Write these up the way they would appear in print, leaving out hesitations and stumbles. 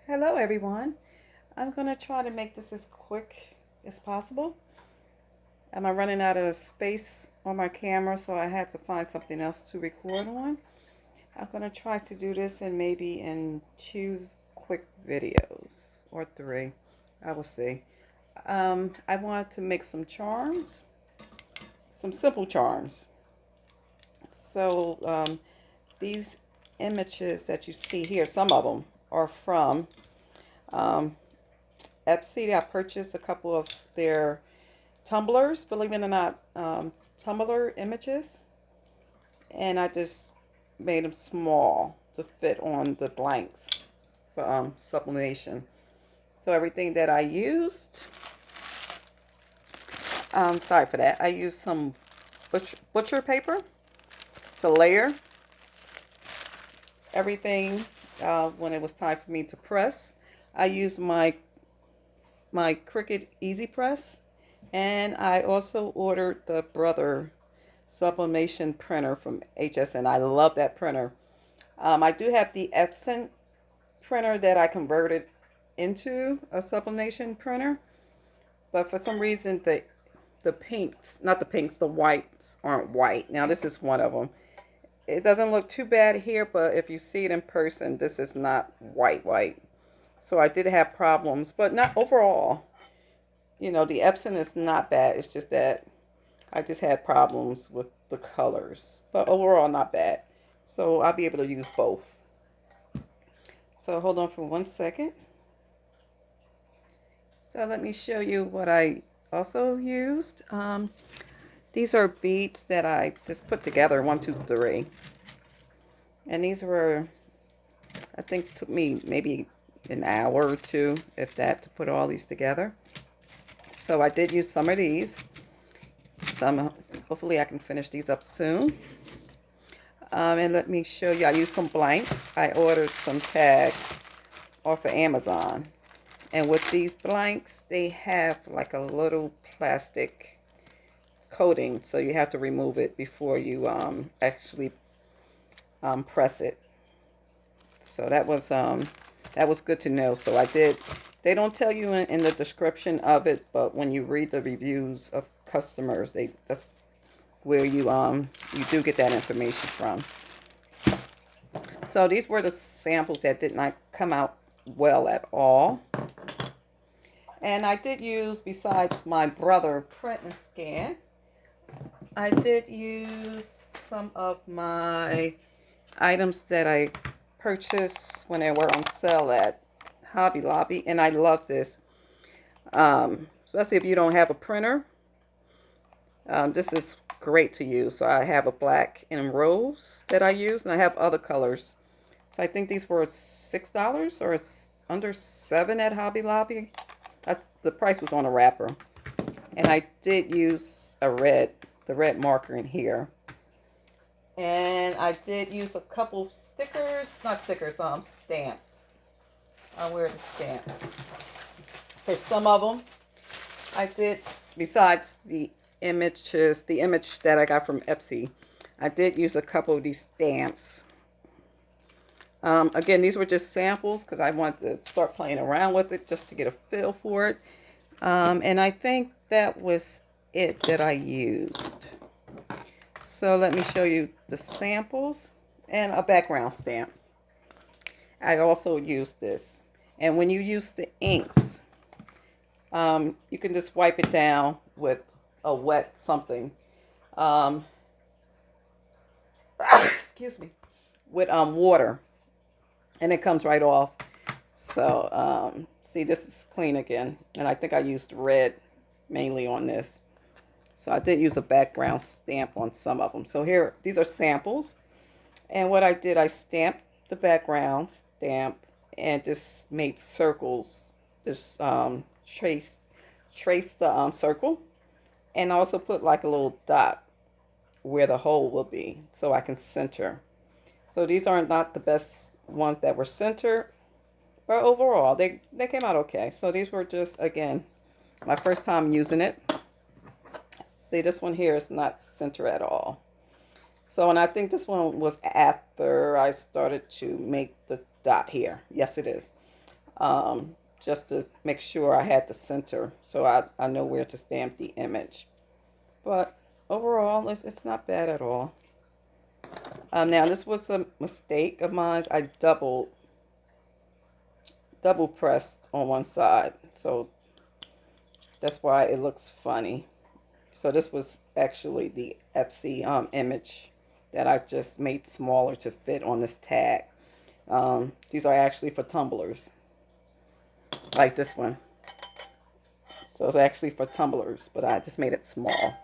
Hello everyone. I'm going to try to make this as quick as possible. I'm running out of space on my camera, so I had to find something else to record on. I'm going to try to do this in 2 quick videos or 3. I will see. I wanted to make some charms, some simple charms. So these images that you see here, some of them are from um, Etsy. I purchased a couple of their tumblers, believe it or not, tumbler images, and I just made them small to fit on the blanks for sublimation. So everything that I used, sorry for that, I used some butcher paper to layer everything when it was time for me to press. I used my Cricut Easy Press, and I also ordered the Brother Sublimation printer from HSN. I love that printer. I do have the Epson printer that I converted into a sublimation printer, but for some reason the pinks, not the pinks, the whites aren't white. Now this is one of them. It doesn't look too bad here, but if you see it in person, this is not white. So I did have problems, but not overall. You know, the Epson is not bad. It's just that I just had problems with the colors. But overall, not bad. So I'll be able to use both. So hold on for 1 second. So let me show you what I also used. These are beads that I just put together, 1, 2, 3. And these were, I think, took me maybe an hour or 2, if that, to put all these together. So I did use some of these. Hopefully I can finish these up soon. And let me show you, I used some blanks. I ordered some tags off of Amazon. And with these blanks, they have like a little plastic coating, so you have to remove it before you actually press it. So that was good to know. So I did. They don't tell you in the description of it, but when you read the reviews of customers, that's where you do get that information from. So these were the samples that did not come out well at all. And I did use, besides my Brother print and scan, I did use some of my items that I purchased when they were on sale at Hobby Lobby, and I love this. Especially if you don't have a printer, this is great to use. So I have a black and rose that I use, and I have other colors. So I think these were $6 or it's under $7 at Hobby Lobby. The price was on a wrapper, and I did use the red marker in here. And I did use a couple of stickers, not stickers, stamps. I'll wear the stamps. For some of them, I did, besides the image that I got from Etsy, I did use a couple of these stamps. Again, these were just samples because I wanted to start playing around with it just to get a feel for it. And I think that was it that I used. So let me show you the samples and a background stamp. I also used this. And when you use the inks, you can just wipe it down with a wet something. Excuse me. With water. And it comes right off. So, see, this is clean again. And I think I used red mainly on this. So I did use a background stamp on some of them. So here, these are samples. And what I did, I stamped the background stamp and just made circles. Just trace the circle. And also put like a little dot where the hole will be so I can center. So these are not the best ones that were centered. But overall, they came out okay. So these were just, again, my first time using it. See, this one here is not center at all. So, and I think this one was after I started to make the dot here. Yes, it is. just to make sure I had the center, so I know where to stamp the image. But overall, it's not bad at all. Now this was a mistake of mine. I double pressed on one side, so that's why it looks funny. So this was actually the Etsy image that I just made smaller to fit on this tag. These are actually for tumblers, like this one. So it's actually for tumblers, but I just made it small.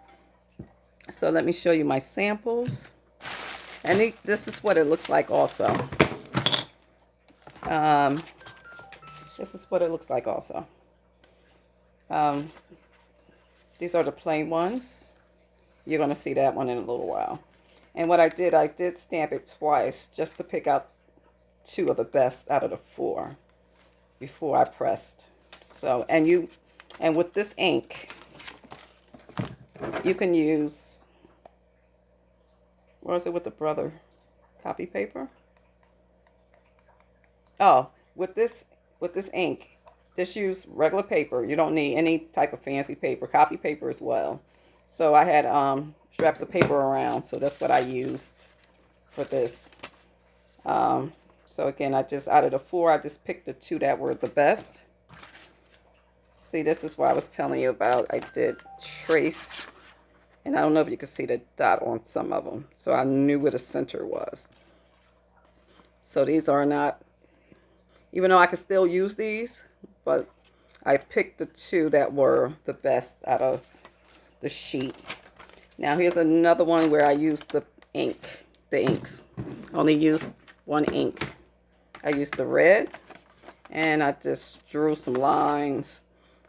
So let me show you my samples. And this is what it looks like also. This is what it looks like also. These are the plain ones. You're going to see that one in a little while. And what I did stamp it twice just to pick out 2 of the best out of the 4 before I pressed. So, and with this ink, you can use, what is it with the brother? Copy paper? Oh, with this ink, just use regular paper. You don't need any type of fancy paper. Copy paper as well. So I had straps of paper around, so that's what I used for this. So again, out of the 4, I just picked the 2 that were the best. See, this is what I was telling you about. I did trace, and I don't know if you can see the dot on some of them. So I knew where the center was. So these are not, even though I could still use these, but I picked the 2 that were the best out of the sheet. Now here's another one where I used the inks. I only used one ink. I used the red, and I just drew some lines,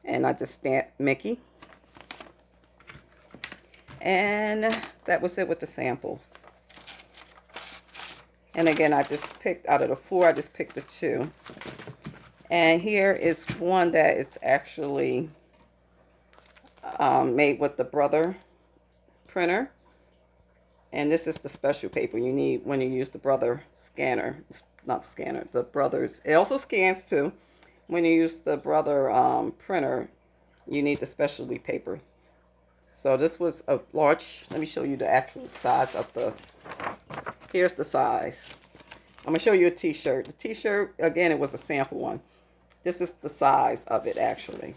and I just stamped Mickey. And that was it with the samples. And again, I just picked out of the 4, I just picked the 2. And here is one that is actually made with the Brother printer. And this is the special paper you need when you use the Brother scanner. Not the scanner, the Brother's. It also scans too. When you use the Brother printer, you need the specialty paper. So this was a large, let me show you the actual size of the, here's the size. I'm going to show you a t-shirt. The t-shirt, again, it was a sample one. This is the size of it actually.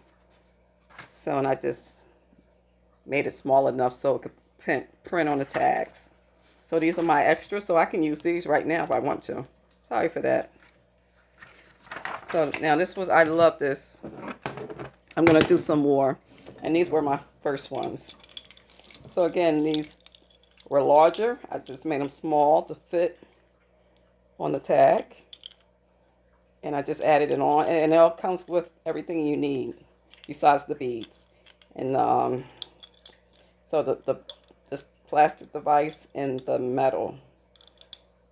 So, and I just made it small enough so it could print on the tags. So these are my extras, so I can use these right now if I want to. Sorry for that. So now this was, I love this. I'm going to do some more. And these were my first ones. So again, these were larger. I just made them small to fit on the tag. And I just added it on. And it all comes with everything you need besides the beads. And so this plastic device and the metal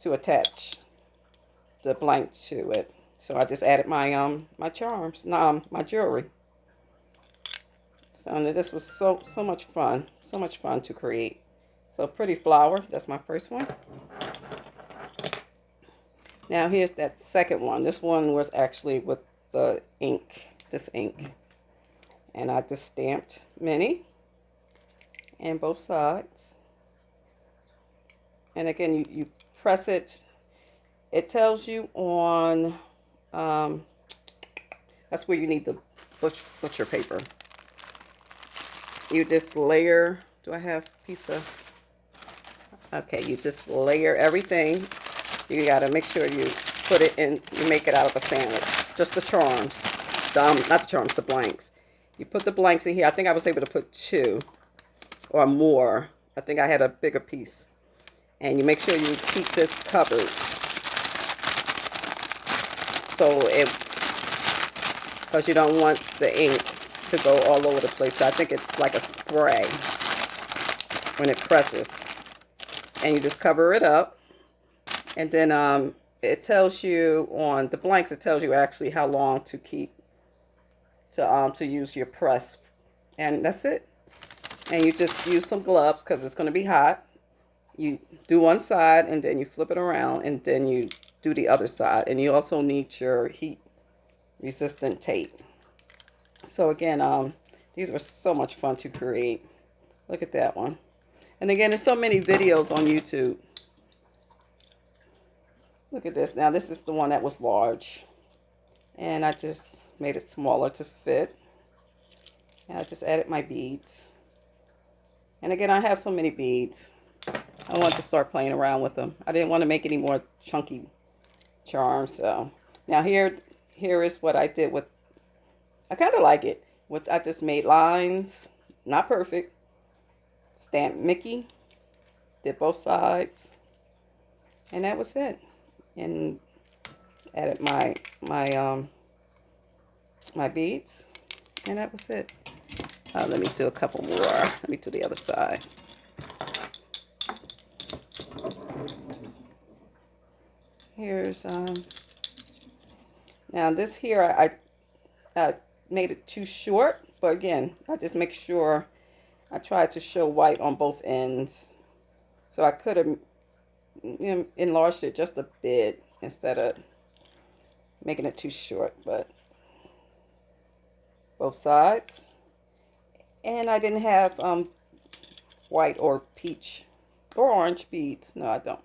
to attach the blank to it. So I just added my my charms, my jewelry. So this was so much fun, to create. So pretty flower, that's my first one. Now here's that second one. This one was actually with the ink, this ink. And I just stamped Minnie and both sides. And again, you press it. It tells you on, that's where you need the butcher paper. You just layer, do I have a piece of, okay, you just layer everything. You gotta make sure you put it in, you make it out of a sandwich. Just the charms, not the charms, the blanks. You put the blanks in here. I think I was able to put 2 or more. I think I had a bigger piece. And you make sure you keep this covered. So because you don't want the ink to go all over the place. So I think it's like a spray when it presses. And you just cover it up. And then it tells you on the blanks, it tells you actually how long to keep, to use your press. And that's it. And you just use some gloves because it's going to be hot. You do one side and then you flip it around and then you do the other side. And you also need your heat resistant tape. So again, these were so much fun to create. Look at that one. And again, there's so many videos on YouTube. Look at this. Now this is the one that was large. And I just made it smaller to fit. And I just added my beads. And again, I have so many beads. I want to start playing around with them. I didn't want to make any more chunky charms. So now here is what I did with, I kind of like it. I just made lines, not perfect. Stamped Mickey, did both sides, and that was it. And added my beads, and that was it. Let me do a couple more. Let me do the other side. Here's now this here I made it too short, but again, I just make sure I tried to show white on both ends. So I could have enlarged it just a bit instead of making it too short, but both sides. And I didn't have white or peach or orange beads. No, I don't.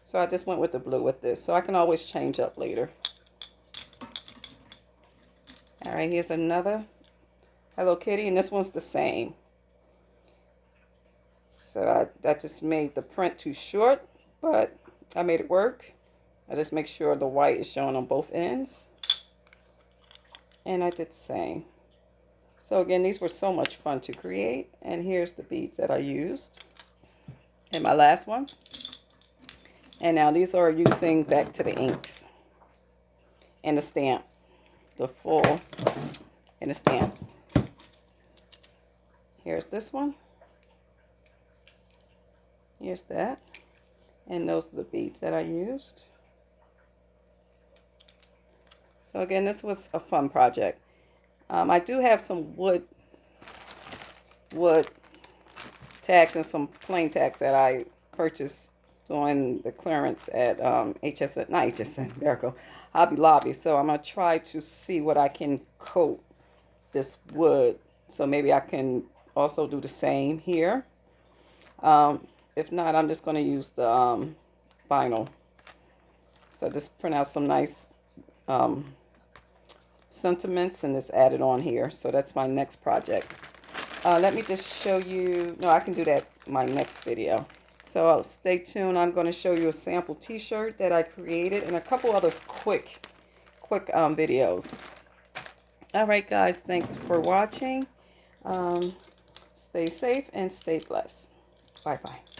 So I just went with the blue with this. So I can always change up later. All right, here's another Hello Kitty, and this one's the same. So I just made the print too short, but I made it work. I just make sure the white is showing on both ends. And I did the same. So again, these were so much fun to create. And here's the beads that I used in my last one. And now these are using back to the inks and the stamp, the full and the stamp. Here's this one. Here's that. And those are the beads that I used. So again, this was a fun project. I do have some wood tags and some plain tags that I purchased during the clearance at HSN, not HSN, there we go, Hobby Lobby. So I'm going to try to see what I can coat this wood. So maybe I can also do the same here. If not, I'm just going to use the vinyl. So just print out some nice sentiments and just add it on here. So that's my next project. Let me just show you. No, I can do that in my next video. So stay tuned. I'm going to show you a sample t-shirt that I created and a couple other quick videos. All right, guys. Thanks for watching. Stay safe and stay blessed. Bye-bye.